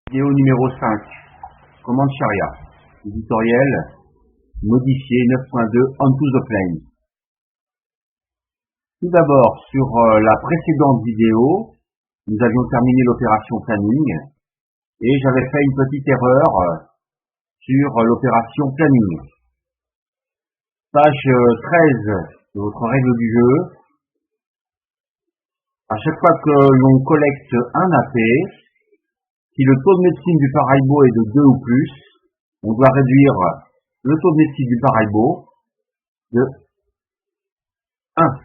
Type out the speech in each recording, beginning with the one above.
Vidéo numéro 5. Commande Sharia. Éditorial modifié 9.2 onto the plane. Tout d'abord, sur la précédente vidéo, nous avions terminé l'opération planning et j'avais fait une petite erreur sur l'opération planning. Page 13 de votre règle du jeu. À chaque fois que l'on collecte un AP, si le taux de médecine du Paraibo est de 2 ou plus, on doit réduire le taux de médecine du Paraibo de 1.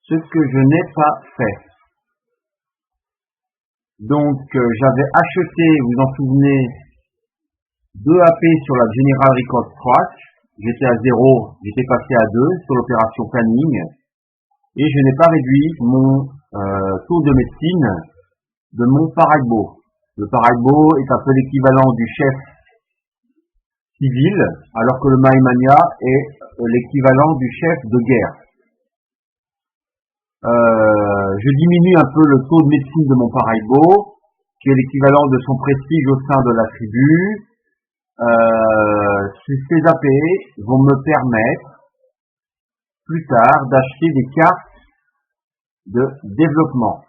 Ce que je n'ai pas fait. Donc, j'avais acheté, vous en souvenez, 2 AP sur la General Record Track. J'étais à 0, j'étais passé à 2 sur l'opération planning. Et je n'ai pas réduit mon taux de médecine de mon Paraibo. Le Paraibo est un peu l'équivalent du chef civil, alors que le Maïmania est l'équivalent du chef de guerre. Je diminue un peu le taux de médecine de mon Paraibo, qui est l'équivalent de son prestige au sein de la tribu. Ces AP vont me permettre plus tard d'acheter des cartes de développement.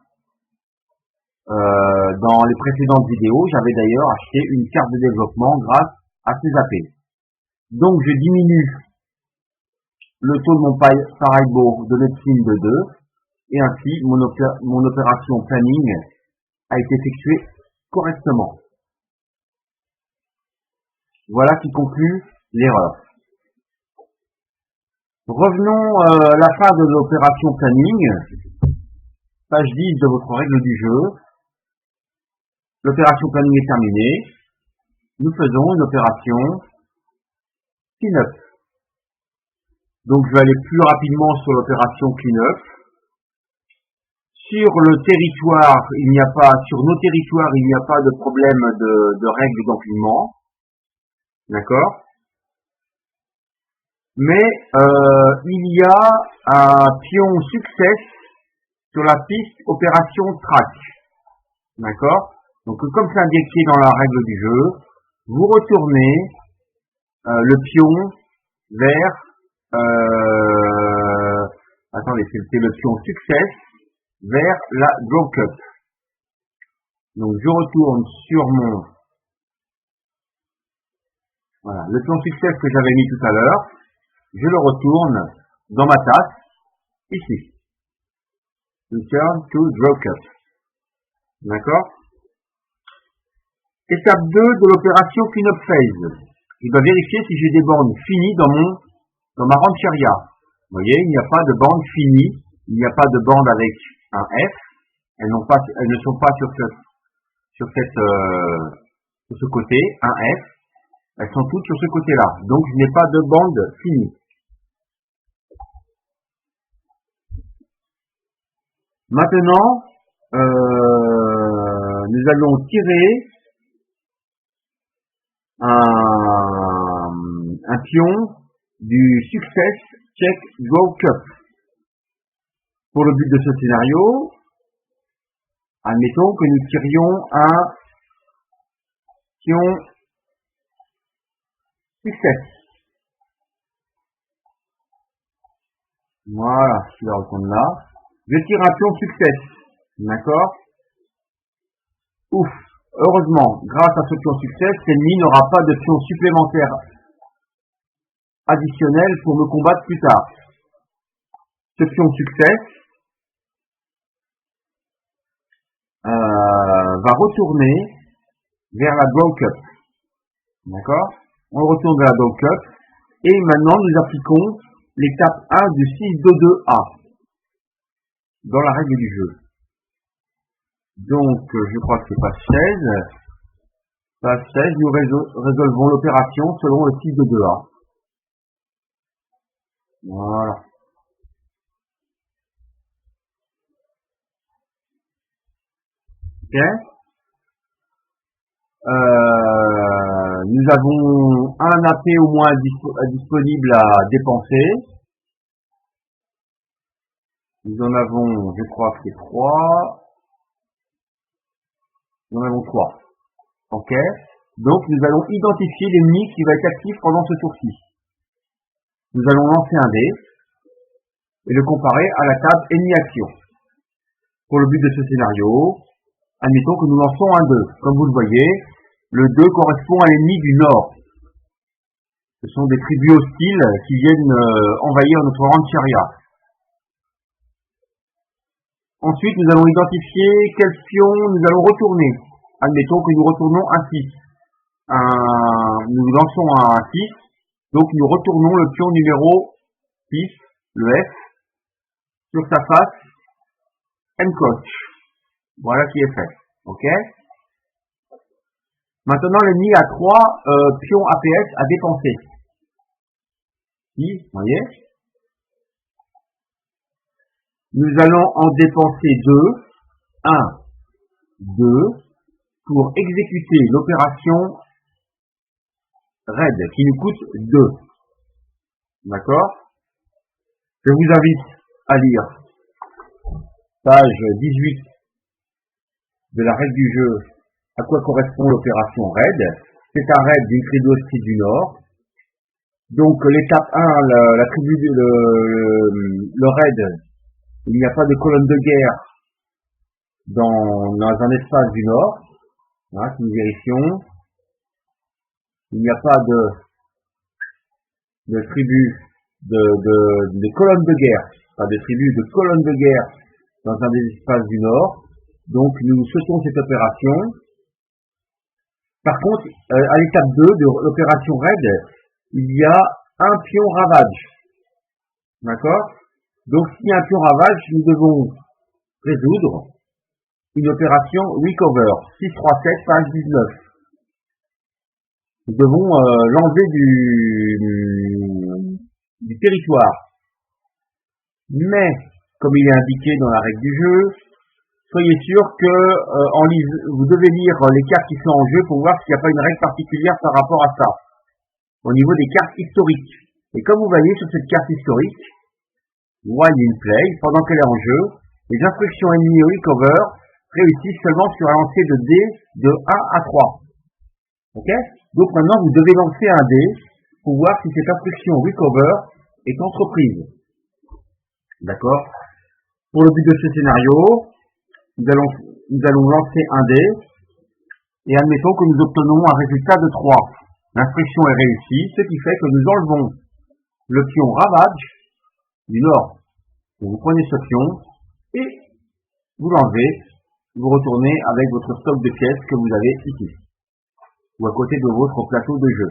Dans les précédentes vidéos, j'avais d'ailleurs acheté une carte de développement grâce à ces AP. Donc je diminue le taux de mon Paraibo de médecine de 2 et ainsi mon opération planning a été effectuée correctement. Voilà qui conclut l'erreur. Revenons à la fin de l'opération planning, page 10 de votre règle du jeu. L'opération planning est terminée. Nous faisons une opération clean-up. Donc je vais aller plus rapidement sur l'opération clean-up. Sur le territoire, sur nos territoires, il n'y a pas de problème de règles d'empilement. D'accord? Mais il y a un pion success sur la piste opération track. D'accord? Donc comme c'est indiqué dans la règle du jeu, vous retournez le pion vers attendez, c'est le pion success vers la draw cup. Donc je retourne sur mon le pion success que j'avais mis tout à l'heure, je le retourne dans ma tasse ici. Return to draw cup. D'accord? Étape 2 de l'opération clean-up phase. Je dois vérifier si j'ai des bornes finies dans ma rancheria. Vous voyez, il n'y a pas de bande finie, il n'y a pas de bande avec un F. Elles ne sont pas sur ce côté, un F. Elles sont toutes sur ce côté-là. Donc, je n'ai pas de bande finie. Maintenant, nous allons tirer un pion du Success Check Go Cup. Pour le but de ce scénario, admettons que nous tirions un pion Success. Voilà, je la retourne là. Je tire un pion Success. D'accord? Ouf! Heureusement, grâce à ce pion Success, l'ennemi n'aura pas de pion supplémentaire additionnel pour me combattre plus tard. Ce pion Success va retourner vers la Draw Cup. D'accord? On retourne vers la Draw Cup et maintenant nous appliquons l'étape 1 du 6-2-2-A dans la règle du jeu. Donc, je crois que c'est page 16. Page 16, nous résolvons l'opération selon le 6-2-2-A. Voilà. Ok. Nous avons un AP au moins disponible à dépenser. Nous en avons, je crois que c'est 3. Nous en avons 3. Ok. Donc nous allons identifier l'ennemi qui va être actif pendant ce tour-ci. Nous allons lancer un dé et le comparer à la table ennemi action. Pour le but de ce scénario, admettons que nous lançons un 2. Comme vous le voyez, le 2 correspond à l'ennemi du nord. Ce sont des tribus hostiles qui viennent envahir notre rancheria. Ensuite, nous allons identifier quel pion nous allons retourner. Admettons que nous retournons un 6. Nous lançons un 6. Donc nous retournons le pion numéro 6, le F, sur sa face, N-coach. Voilà qui est fait. Ok. Maintenant, l'ennemi a 3 pions APS à dépenser. Ici, vous voyez. Nous allons en dépenser 2. 1, 2, pour exécuter l'opération raid, qui nous coûte 2. D'accord? Je vous invite à lire page 18 de la règle du jeu, à quoi correspond l'opération raid. C'est un raid d'une tribu hostile du Nord. Donc l'étape 1, la tribu, le raid, il n'y a pas de colonne de guerre dans un espace du Nord. Hein, si nous vérifions, il n'y a pas de tribu de colonne de guerre, pas de tribu de colonne de guerre dans un des espaces du Nord. Donc nous sautons cette opération. Par contre, à l'étape 2 de l'opération raid, il y a un pion ravage. D'accord? Donc s'il y a un pion ravage, nous devons résoudre une opération recover, 637 page 19. Nous devons l'enlever du territoire. Mais, comme il est indiqué dans la règle du jeu, soyez sûr que vous devez lire les cartes qui sont en jeu pour voir s'il n'y a pas une règle particulière par rapport à ça, au niveau des cartes historiques. Et comme vous voyez sur cette carte historique, while in play, pendant qu'elle est en jeu, les instructions ennemies recover réussissent seulement sur un lancer de dés de 1 à 3. Ok? Donc maintenant vous devez lancer un dé pour voir si cette instruction recover est entreprise. D'accord? Pour le but de ce scénario, nous allons lancer un dé et admettons que nous obtenons un résultat de 3. L'instruction est réussie, ce qui fait que nous enlevons le pion ravage du nord. Donc vous prenez ce pion et vous l'enlevez, vous retournez avec votre stock de pièces que vous avez ici, ou à côté de votre plateau de jeu.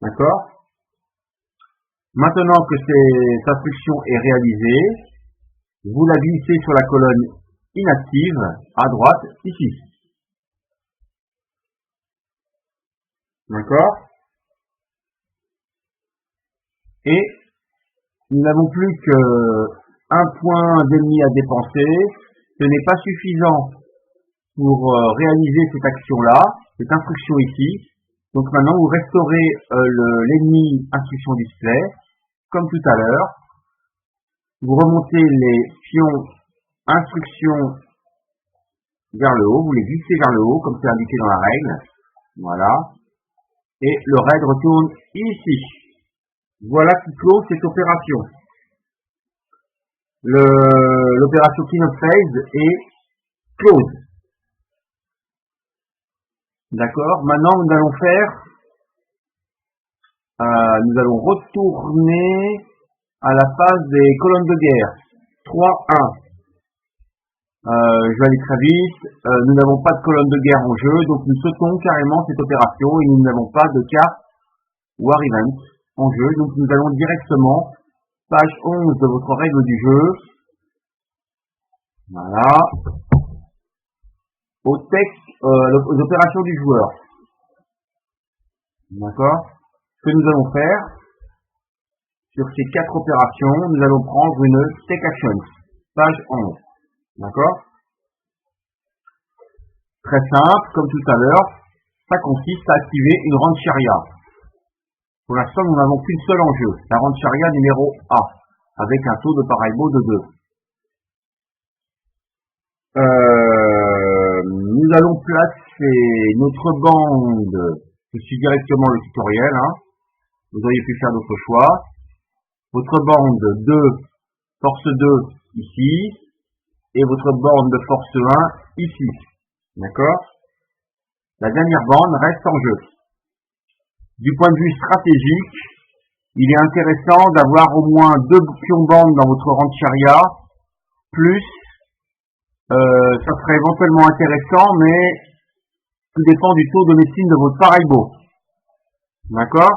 D'accord? Maintenant que cette instruction est réalisée, vous la glissez sur la colonne inactive à droite ici. D'accord? Et nous n'avons plus qu'un point d'ennemi à dépenser. Ce n'est pas suffisant pour réaliser cette action-là, cette instruction ici. Donc maintenant, vous restaurez l'ennemi instruction display, comme tout à l'heure. Vous remontez les pions instruction vers le haut, vous les glissez vers le haut, comme c'est indiqué dans la règle. Voilà. Et le raid retourne ici. Voilà qui clôt cette opération. L'opération cleanup phase est close. D'accord. Maintenant, nous allons retourner à la phase des colonnes de guerre. 3-1. Je vais aller très vite. Nous n'avons pas de colonne de guerre en jeu, donc nous sautons carrément cette opération et nous n'avons pas de carte War Event en jeu. Donc nous allons directement, page 11 de votre règle du jeu. Voilà. Au texte, aux opérations du joueur. D'accord? Ce que nous allons faire, sur ces 4 opérations, nous allons prendre une Take Actions, page 11. D'accord? Très simple, comme tout à l'heure, ça consiste à activer une rancheria. Pour l'instant, nous n'avons qu'une seule en jeu, la rancheria numéro A, avec un taux de pareillement de 2. nous allons placer notre bande, je suis directement le tutoriel, hein. Vous auriez pu faire d'autres choix. Votre bande de force 2 ici, et votre bande de force 1 ici. D'accord? La dernière bande reste en jeu. Du point de vue stratégique, il est intéressant d'avoir au moins 2 pions bandes dans votre rang de chariot, plus, ça serait éventuellement intéressant, mais tout dépend du taux de médecine de votre pareilbo. D'accord?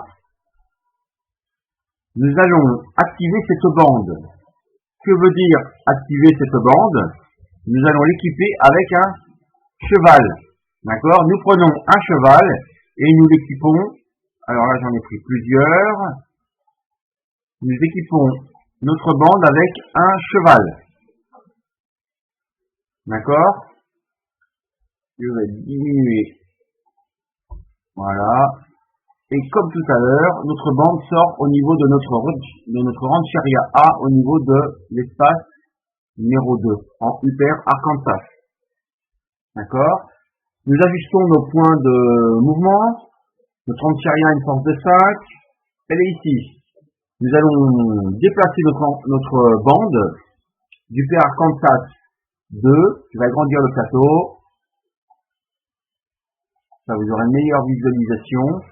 Nous allons activer cette bande. Que veut dire activer cette bande? Nous allons l'équiper avec un cheval. D'accord? Nous prenons un cheval et nous l'équipons. Alors là, j'en ai pris plusieurs. Nous équipons notre bande avec un cheval. D'accord? Je vais diminuer. Voilà. Et comme tout à l'heure, notre bande sort au niveau de notre rang de chariot A, au niveau de l'espace numéro 2, en Upper Arkansas. D'accord? Nous ajustons nos points de mouvement. Notre rang de chariot a une force de 5. Elle est ici. Nous allons déplacer notre bande d'Upper Arkansas 2. Je vais agrandir le plateau. Ça vous aurez une meilleure visualisation.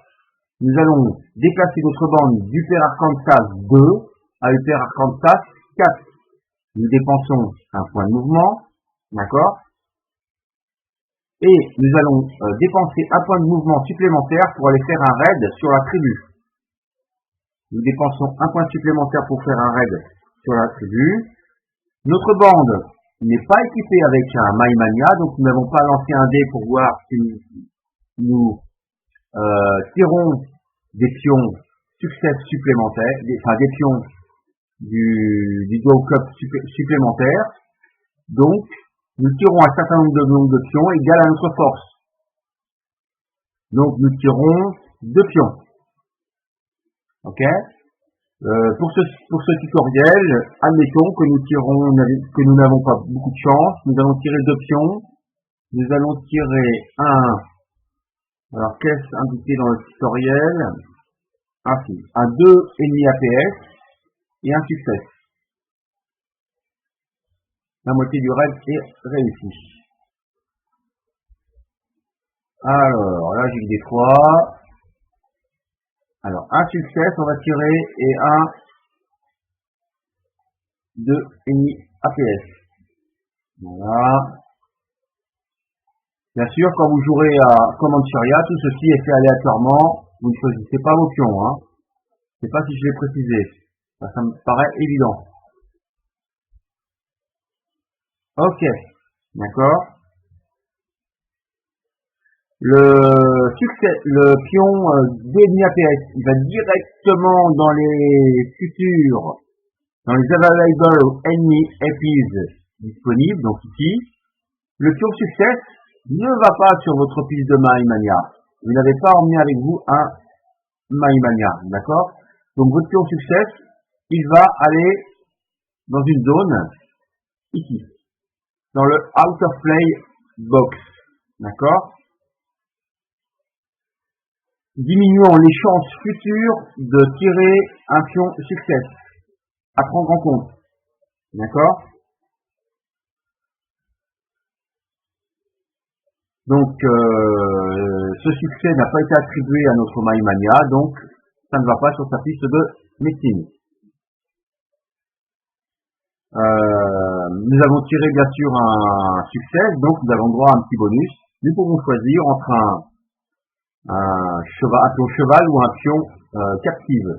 Nous allons déplacer notre bande d'Upper Arkansas 2 à Upper Arkansas 4. Nous dépensons un point de mouvement, d'accord? Et nous allons dépenser un point de mouvement supplémentaire pour aller faire un raid sur la tribu. Nous dépensons un point supplémentaire pour faire un raid sur la tribu. Notre bande n'est pas équipée avec un Maïmania, donc nous n'avons pas lancé un dé pour voir si nous tirons des pions succès supplémentaires, des pions du Dual Cup supplémentaires. Donc, nous tirons un certain nombre de pions égal à notre force. Donc, nous tirons 2 pions. Ok? Pour ce tutoriel, admettons que nous n'avons pas beaucoup de chance. Nous allons tirer 2 pions. Nous allons tirer un. Alors, qu'est-ce indiqué dans le tutoriel? Un 2,5 APS et un succès. La moitié du raid est réussi. Alors, là, j'ai des fois. Alors, un succès, on va tirer, et un 2,5 APS. Voilà. Bien sûr, quand vous jouerez à Command Chariot, tout ceci est fait aléatoirement. Vous ne choisissez pas vos pions. Hein. Je ne sais pas si je l'ai précisé. Ça me paraît évident. Ok. D'accord. Le pion 2,5 APS, il va directement dans les futurs, dans les available enemy APs disponibles, donc ici. Le pion success ne va pas sur votre piste de Maïmania. Vous n'avez pas emmené avec vous un Maïmania, d'accord? Donc votre pion success, il va aller dans une zone, ici, dans le out of play box, d'accord? Diminuons les chances futures de tirer un pion success, à prendre en compte, d'accord? Donc, ce succès n'a pas été attribué à notre Maïmania, donc ça ne va pas sur sa piste de médecine. Nous avons tiré bien sûr un succès, donc nous avons droit à un petit bonus. Nous pouvons choisir entre un pion cheval ou un pion captive.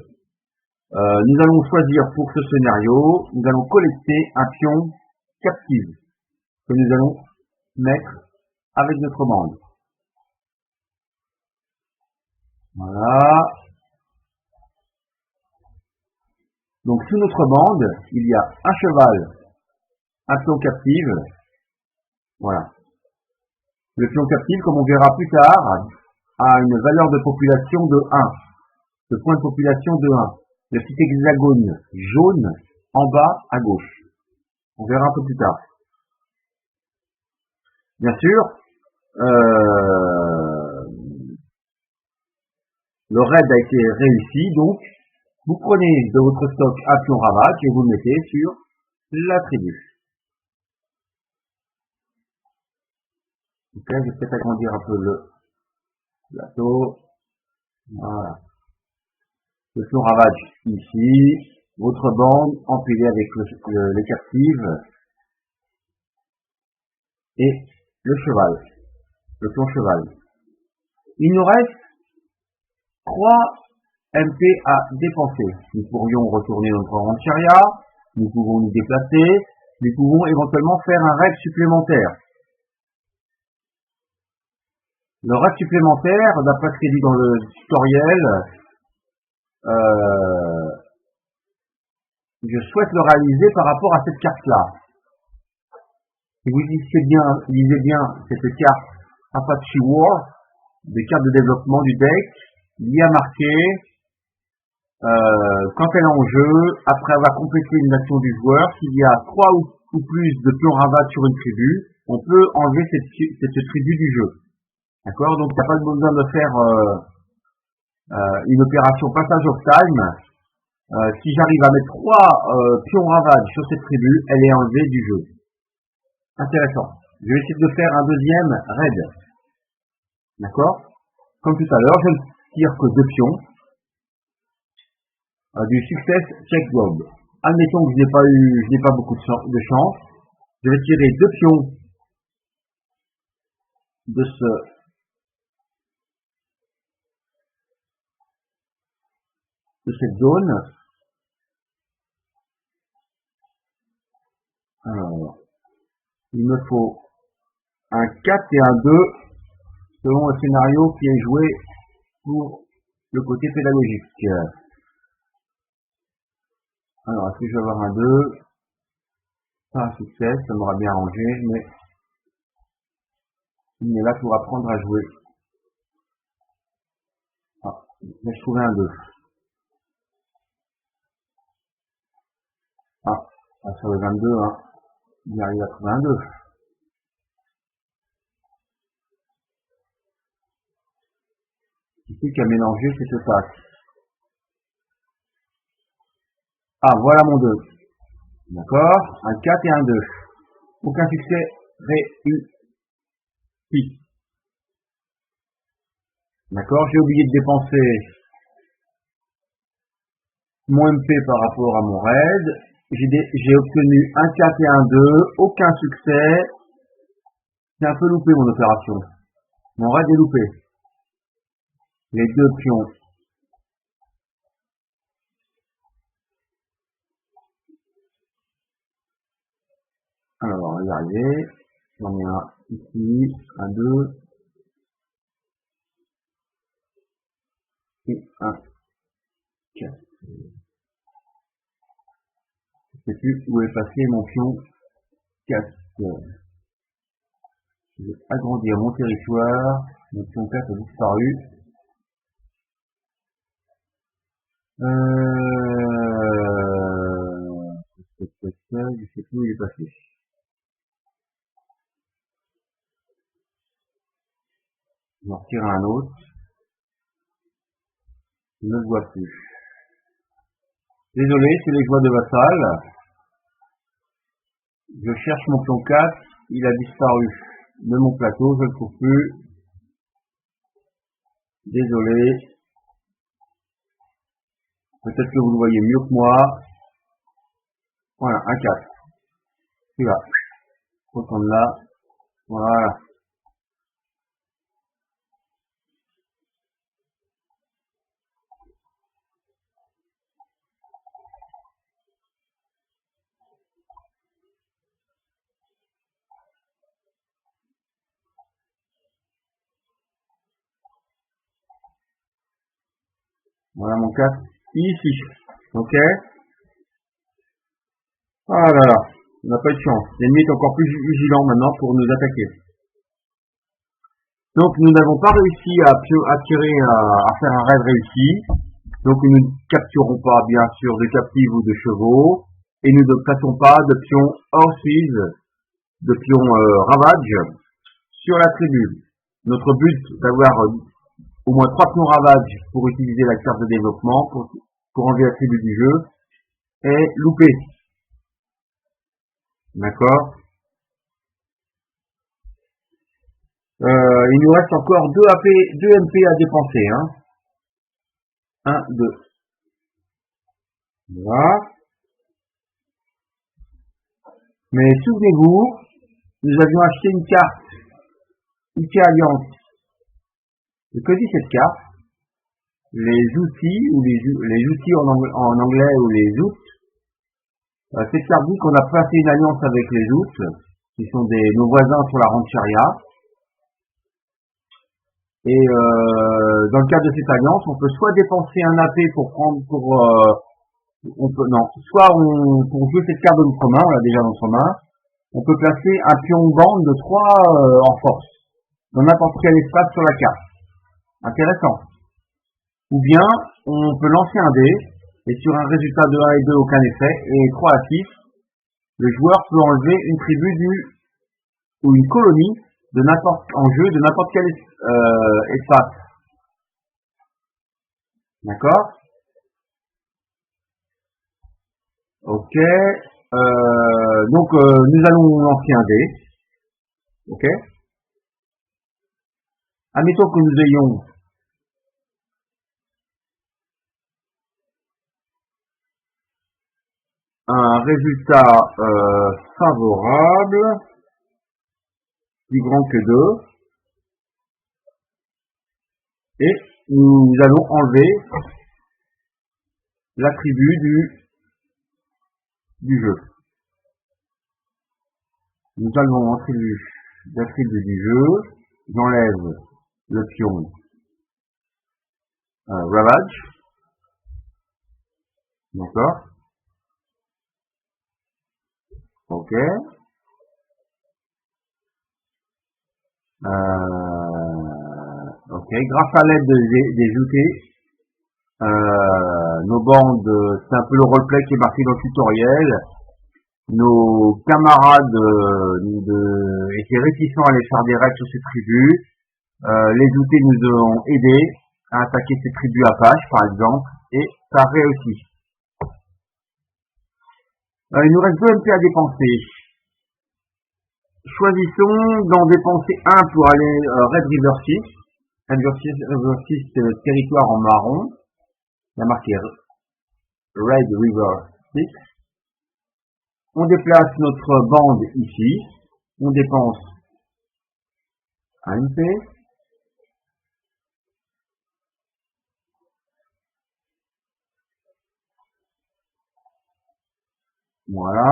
Nous allons choisir pour ce scénario, nous allons collecter un pion captive que nous allons mettre avec notre bande. Voilà. Donc sous notre bande, il y a un cheval, un pion captive. Voilà. Le pion captive, comme on verra plus tard, a une valeur de population de 1. Le point de population de 1. Le petit hexagone jaune en bas à gauche. On verra un peu plus tard. Bien sûr, le raid a été réussi, donc vous prenez de votre stock un pion ravage et vous le mettez sur la tribu. Ok, je vais peut-être agrandir un peu le plateau. Voilà. Le pion ravage ici, votre bande empilée avec les captives et le cheval, le pion cheval. Il nous reste 3 MP à dépenser. Nous pourrions retourner notre rang de chariot, nous pouvons nous déplacer, nous pouvons éventuellement faire un raid supplémentaire. Le raid supplémentaire, d'après ce qui est dit dans le tutoriel, je souhaite le réaliser par rapport à cette carte-là. Si vous lisez bien cette carte Apache War, des cartes de développement du deck, il y a marqué quand elle est en jeu, après avoir complété une action du joueur, s'il y a 3 ou plus de pions ravage sur une tribu, on peut enlever cette tribu du jeu. D'accord? Donc il n'y a pas besoin de faire une opération passage of time. Si j'arrive à mettre 3 pions ravage sur cette tribu, elle est enlevée du jeu. Intéressant. Je vais essayer de faire un deuxième raid. D'accord? Comme tout à l'heure, je ne tire que 2 pions. Du success check job. Admettons que je n'ai pas beaucoup de chance. Je vais tirer 2 pions de cette zone. Alors, il me faut un 4 et un 2 selon le scénario qui est joué pour le côté pédagogique. Alors, est-ce que je vais avoir un 2? Pas un succès, ça m'aura bien arrangé, mais il est là pour apprendre à jouer. Ah, j'ai trouvé un 2. Ah, sur le 22, hein, il arrive à trouver un 2. Ici qui a mélangé cette passe. Ah, voilà mon 2. D'accord, un 4 et un 2. Aucun succès réussi. D'accord, j'ai oublié de dépenser mon MP par rapport à mon raid. J'ai obtenu un 4 et un 2, aucun succès. C'est un peu loupé mon opération. Mon raid est loupé. Les 2 pions. Alors, on va y arriver. J'en ai un ici, un 2. Et un 4. Je ne sais plus où est passé mon pion 4. Je vais agrandir mon territoire. Mon pion 4 a disparu. Je ne sais plus où il est passé. Je vais en retirer un autre. Je ne le vois plus. Désolé, c'est les joies de vassal. Je cherche mon pion 4. Il a disparu de mon plateau. Je ne le trouve plus. Désolé. Peut-être que vous le voyez mieux que moi. Voilà, un 4. Tu vas. Retourne là. Voilà. Voilà mon 4. Ici. Ok. Ah là là. On n'a pas eu de chance. L'ennemi est encore plus vigilant maintenant pour nous attaquer. Donc nous n'avons pas réussi à faire un raid réussi. Donc nous ne capturons pas bien sûr de captives ou de chevaux. Et nous ne passons pas de pions horses, de pions ravage sur la tribu. Notre but d'avoir au moins 3 pions ravage pour utiliser la carte de développement pour enlever la tribu du jeu est loupé. D'accord. Il nous reste encore 2 MP à dépenser. 1, 2. Voilà. Mais souvenez-vous, nous avions acheté une carte Ikea Alliance. Et que dit cette carte? Les outils, ou les outils en anglais, ou les outils. Cette carte dit qu'on a passé une alliance avec les outils, qui sont nos voisins sur la rancheria. Et dans le cadre de cette alliance, on peut soit dépenser un AP pour jouer cette carte de notre main, on l'a déjà dans notre main. On peut placer un pion de bande de 3 en force, dans n'importe quel espace sur la carte. Intéressant. Ou bien, on peut lancer un dé, et sur un résultat de 1 et 2, aucun effet, et 3 à 6, le joueur peut enlever une tribu ou une colonie en jeu de n'importe quel espace. D'accord? Ok. Donc, nous allons lancer un dé. Ok. Admettons que nous ayons un résultat favorable, plus grand que 2, et nous allons enlever l'attribut du jeu. Nous allons l'attribut du jeu, j'enlève le pion Ravage, d'accord, ok, ok, grâce à l'aide des outils, nos bandes, c'est un peu le roleplay qui est marqué dans le tutoriel. Nos camarades étaient réticents à aller faire des raids sur ces tribus. Les outils nous ont aidés à attaquer ces tribus Apache, par exemple, et ça a réussi. Il nous reste 2 MP à dépenser. Choisissons d'en dépenser un pour aller Red River 6. River 6, c'est le territoire en marron. Il y a marqué Red River 6. On déplace notre bande ici. On dépense un MP. Voilà.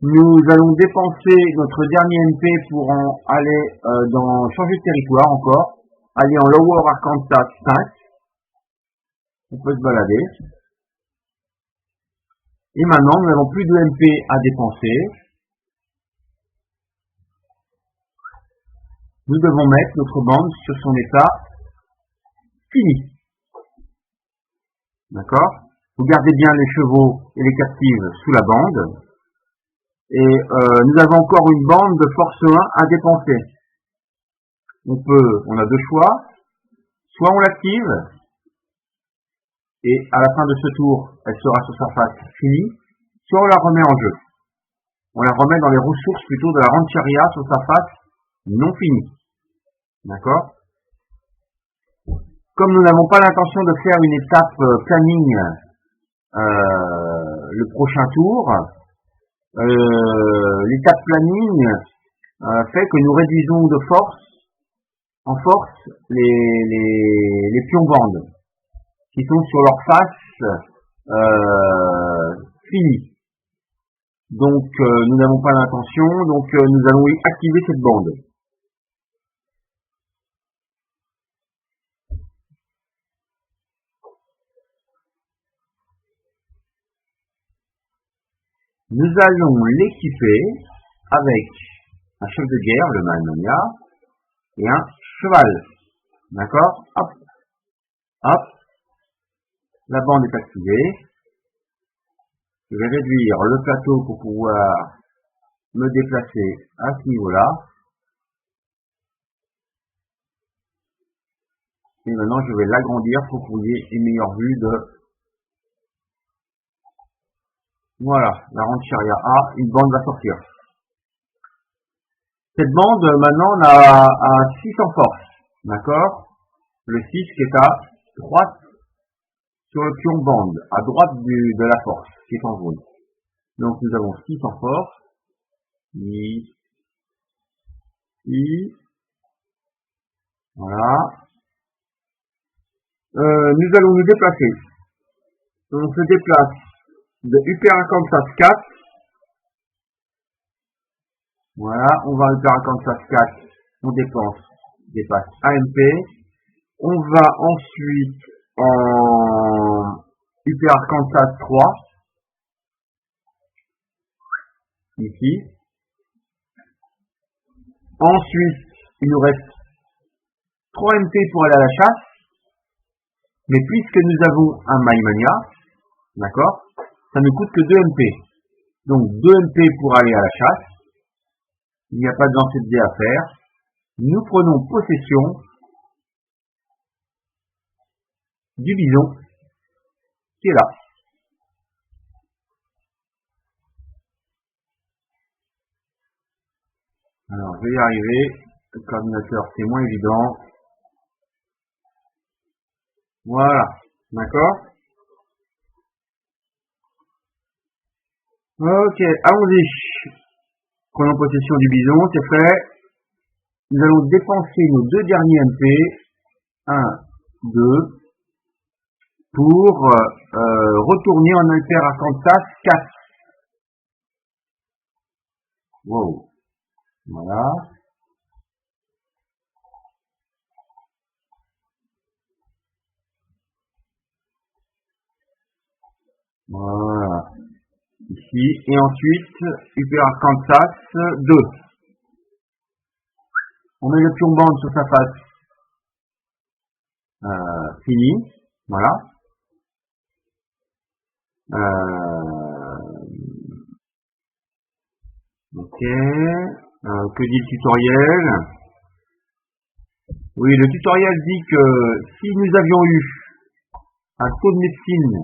Nous allons dépenser notre dernier MP pour aller changer de territoire encore. Aller en Lower Arkansas 5. On peut se balader. Et maintenant, nous n'avons plus de MP à dépenser. Nous devons mettre notre bande sur son état fini. D'accord? Vous gardez bien les chevaux et les captives sous la bande. Et nous avons encore une bande de force 1 à dépenser. On a 2 choix. Soit on l'active, et à la fin de ce tour, elle sera sur sa face finie, soit on la remet en jeu. On la remet dans les ressources plutôt de la rancheria sur sa face non finie. D'accord? Comme nous n'avons pas l'intention de faire une étape planning le prochain tour, l'étape planning fait que nous réduisons en force les pions bandes qui sont sur leur face finie. Donc nous n'avons pas l'intention, donc nous allons activer cette bande. Nous allons l'équiper avec un chef de guerre, le Malmonia, et un cheval. D'accord? Hop, hop. La bande est activée. Je vais réduire le plateau pour pouvoir me déplacer à ce niveau-là. Et maintenant, je vais l'agrandir pour que vous ayez une meilleure vue de... Voilà, la Rancheria A, une bande va sortir. Cette bande, maintenant, on a à 6 en force. D'accord? Le 6 qui est à droite sur le pion bande, à droite de la force, qui est en jaune. Donc, nous avons 6 en force. Ici. Voilà. Nous allons nous déplacer. On se déplace de Upper Arkansas 4. Voilà, on va à Upper Arkansas 4. On dépasse AMP. On va ensuite en Upper Arkansas 3. Ici. Ensuite, il nous reste 3 MP pour aller à la chasse. Mais puisque nous avons un MyMania, d'accord, ça ne coûte que 2 MP. Donc 2 MP pour aller à la chasse. Il n'y a pas de lancer de dés à faire. Nous prenons possession du bison qui est là. Alors, je vais y arriver. Le coordinateur, c'est moins évident. Voilà. D'accord? Ok, allons-y. Prenons possession du bison, c'est fait. Nous allons dépenser nos 2 derniers MP. 1, 2. Pour retourner en Upper Arkansas 4. Wow. Voilà. Voilà. Ici. Et ensuite, Upper Arkansas 2. On met le pion bande sur sa face. Fini. Voilà. Ok. Que dit le tutoriel? Oui, le tutoriel dit que si nous avions eu un taux de médecine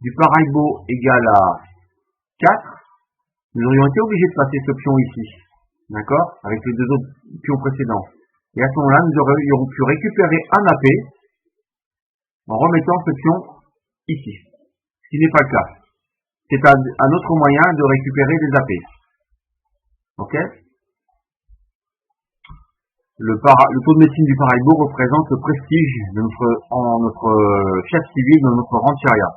du Paraibo égal à 4, nous aurions été obligés de passer ce pion ici. D'accord? Avec les 2 autres pions précédents. Et à ce moment-là, nous aurions pu récupérer un AP en remettant ce pion ici. Ce qui n'est pas le cas. C'est un autre moyen de récupérer des AP. Ok? Le taux de médecine du Paraibo représente le prestige de notre chef civil, de notre rancheria.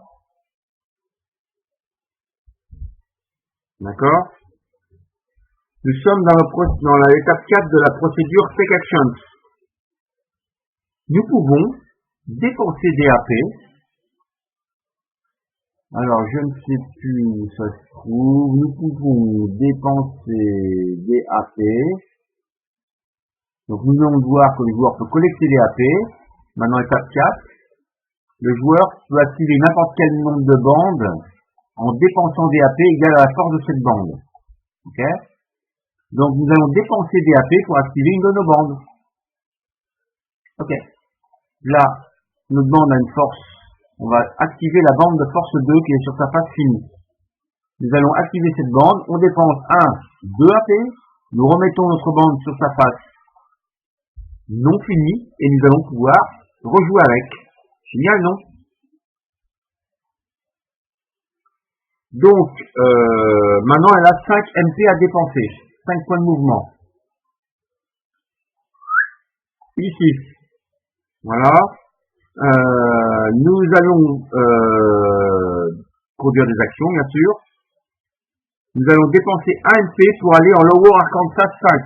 D'accord? Nous sommes dans l'étape 4 de la procédure Take Actions. Nous pouvons dépenser des AP. Alors, je ne sais plus où ça se trouve. Nous pouvons dépenser des AP. Donc, nous allons voir que le joueur peut collecter des AP. Maintenant, étape 4. Le joueur peut activer n'importe quel nombre de bandes en dépensant des AP égales à la force de cette bande. Ok? Donc, nous allons dépenser des AP pour activer une de nos bandes. Ok. Là, notre bande a une force. On va activer la bande de force 2 qui est sur sa face finie. Nous allons activer cette bande. On dépense 2 AP. Nous remettons notre bande sur sa face non finie. Et nous allons pouvoir rejouer avec. Génial, non? Donc, maintenant, elle a 5 MP à dépenser. 5 points de mouvement. Ici. Voilà. Nous allons produire des actions, bien sûr. Nous allons dépenser 1 MP pour aller en Lower Arkansas 5.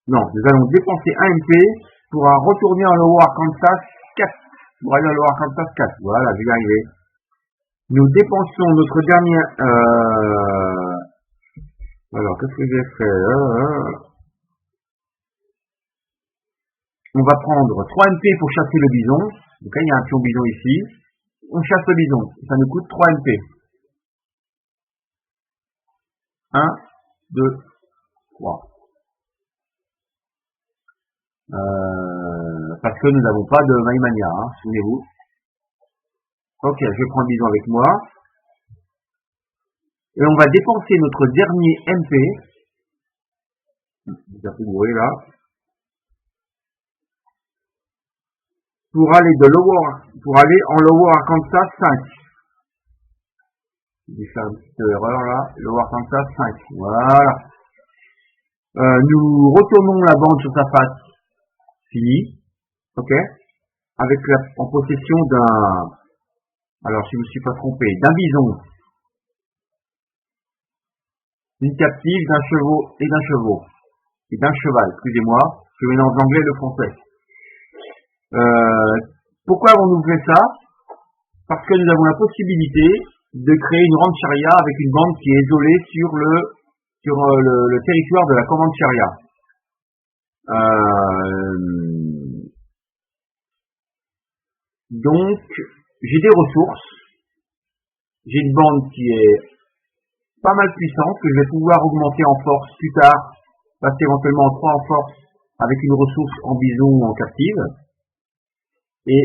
Non, nous allons dépenser 1 MP pour retourner en Lower Arkansas 4. Pour aller en Lower Arkansas 4. Voilà, je vais y arriver. Nous dépensons notre dernier... Alors, qu'est-ce que j'ai fait? On va prendre 3 MP pour chasser le bison. Donc là, il y a un pion bison ici. On chasse le bison. Ça nous coûte 3 MP. 1, 2, 3. Parce que nous n'avons pas de Maïmania, hein, souvenez-vous. Ok, je prends le bison avec moi. Et on va dépenser notre dernier MP. Il y a plus de bruit là. Pour aller en Lower Arkansas 5. J'ai fait une petite erreur là. Lower Arkansas 5. Voilà. Nous retournons la bande sur sa face. Fini. Ok. En possession d'un, alors si je ne me suis pas trompé, d'un bison, d'une captive, d'un cheval, excusez-moi, je mélange l'anglais et le français. Pourquoi avons-nous fait ça? Parce que nous avons la possibilité de créer une rancheria avec une bande qui est isolée sur le territoire de la Comancheria. Donc, j'ai des ressources, j'ai une bande qui est pas mal puissante, que je vais pouvoir augmenter en force plus tard, passer éventuellement en 3 en force avec une ressource en bison ou en captive. Et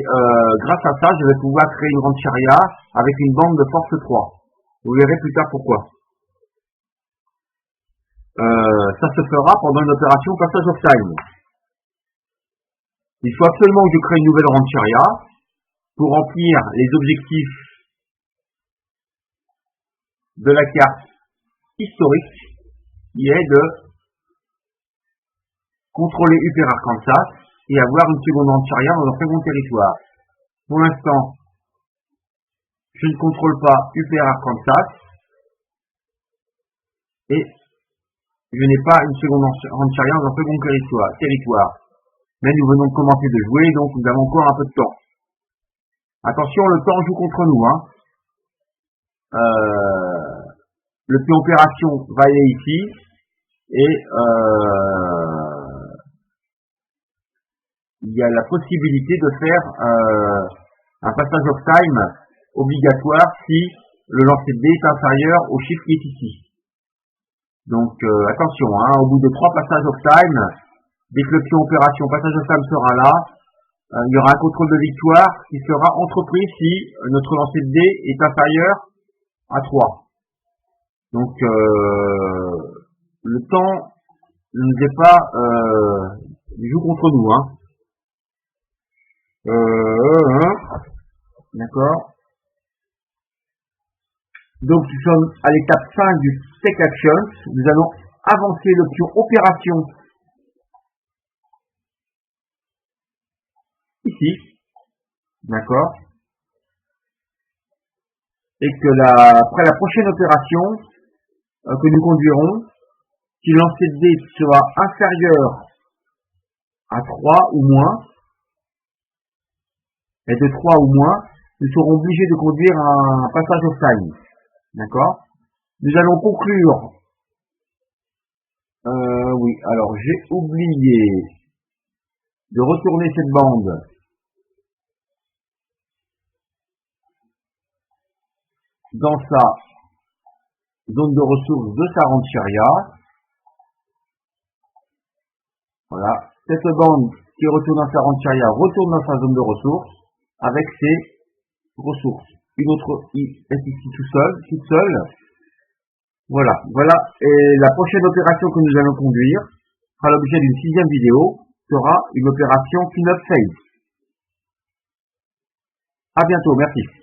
grâce à ça, je vais pouvoir créer une rancheria avec une bande de force 3. Vous verrez plus tard pourquoi. Ça se fera pendant une opération Passage of Time. Il faut absolument que je crée une nouvelle rancheria pour remplir les objectifs de la carte historique, qui est de contrôler Upper Arkansas et avoir une seconde rancheria dans un second territoire. Pour l'instant, je ne contrôle pas Upper Arkansas et je n'ai pas une seconde rancheria dans un second territoire. Mais nous venons de commencer de jouer, donc nous avons encore un peu de temps. Attention, le temps joue contre nous, hein. Le pion opération va aller ici et il y a la possibilité de faire un passage of time obligatoire si le lancer de dés est inférieur au chiffre qui est ici. Donc attention, hein, au bout de 3 passages of time, dès que le pion opération passage of time sera là, il y aura un contrôle de victoire qui sera entrepris si notre lancer de dés est inférieur à 3. Donc le temps ne nous est pas il joue contre nous, hein. D'accord. Donc nous sommes à l'étape 5 du Take Action. Nous allons avancer le pion opération ici. D'accord. Et que après la prochaine opération que nous conduirons, si le lancer de dés sera inférieur à 3 ou moins, et de 3 ou moins, nous serons obligés de conduire un passage of time. D'accord? Nous allons conclure. Oui, alors j'ai oublié de retourner cette bande dans sa zone de ressources de sa rancheria. Voilà. Cette bande qui retourne dans sa rancheria retourne dans sa zone de ressources avec ses ressources. Une autre est ici toute seule. Voilà. Et la prochaine opération que nous allons conduire sera l'objet d'une 6e vidéo, sera une opération clean-up phase. À bientôt, merci.